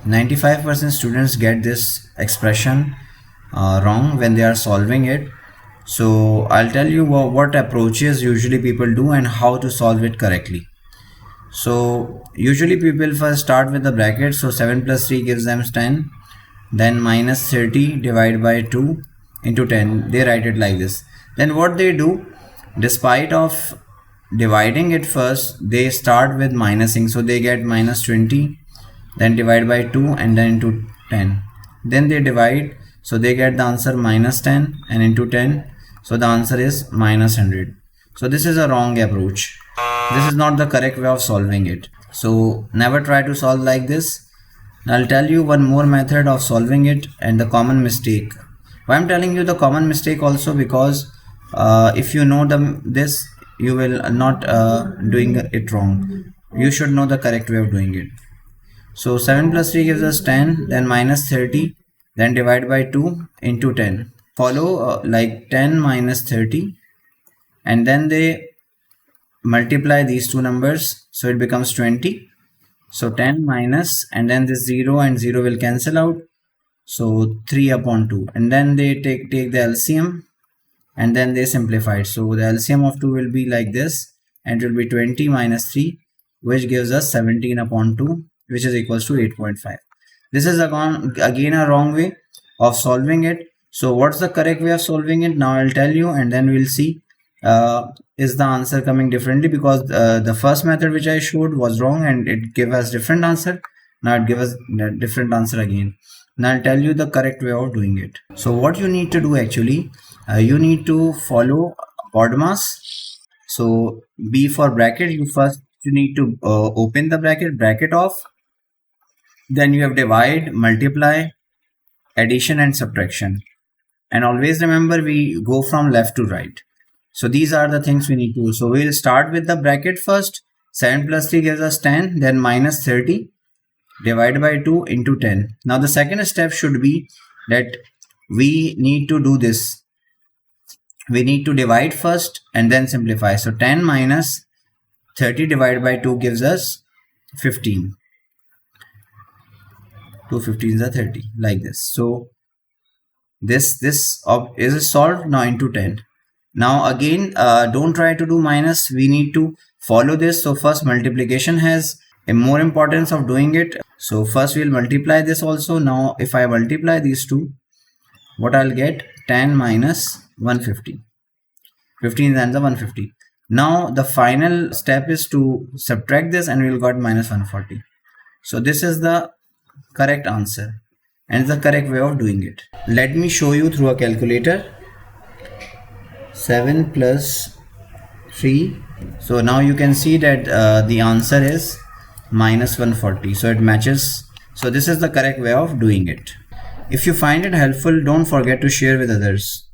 95% students get this expression wrong when they are solving it. So I'll tell you what approaches usually people do and how to solve it correctly. So usually people first start with the bracket. So 7 plus 3 gives them 10. Then minus 30 divided by 2 into 10. They write it like this. Then what they do, despite of dividing it first, they start with minusing. So they get minus 20, then divide by 2 and then into 10. Then they divide. So they get the answer minus 10 and into 10. So the answer is minus 100. So this is a wrong approach. This is not the correct way of solving it. So never try to solve like this. Now I'll tell you one more method of solving it and the common mistake. Why I'm telling you the common mistake also, because if you know this, you will not doing it wrong. You should know the correct way of doing it. So 7 plus 3 gives us 10, then minus 30, then divide by 2 into 10. Follow like 10 minus 30, and then they multiply these two numbers, so it becomes 20. So 10 minus, and then this 0 and 0 will cancel out, so 3 upon 2, and then they take the LCM and then they simplify it. So the LCM of 2 will be like this, and it will be 20 minus 3, which gives us 17 upon 2, which is equals to 8.5. This is again a wrong way of solving it. So what's the correct way of solving it? Now I'll tell you, and then we'll see is the answer coming differently, because the first method which I showed was wrong and it gave us different answer. Now it gives us a different answer again. Now I'll tell you the correct way of doing it. So what you need to do actually, you need to follow BODMAS. So B for bracket, you need to open the bracket off, then you have divide, multiply, addition and subtraction, and always remember we go from left to right. So these are the things we need to do. So we'll start with the bracket first. 7 plus 3 gives us 10, then minus 30 divided by 2 into 10. Now the second step should be that we need to do this. We need to divide first and then simplify. So 10 minus 30 divided by 2 gives us 15. 2 15s are 30, like this. So this is solved now into 10. Now again, don't try to do minus. We need to follow this. So first multiplication has a more importance of doing it. So first we'll multiply this also. Now if I multiply these two, what I'll get? 10 minus 150. 15 and the 150. Now the final step is to subtract this, and we'll got minus 140. So this is the correct answer and the correct way of doing it. Let me show you through a calculator. 7 plus 3. So now you can see that the answer is minus 140. So it matches. So this is the correct way of doing it. If you find it helpful, don't forget to share with others.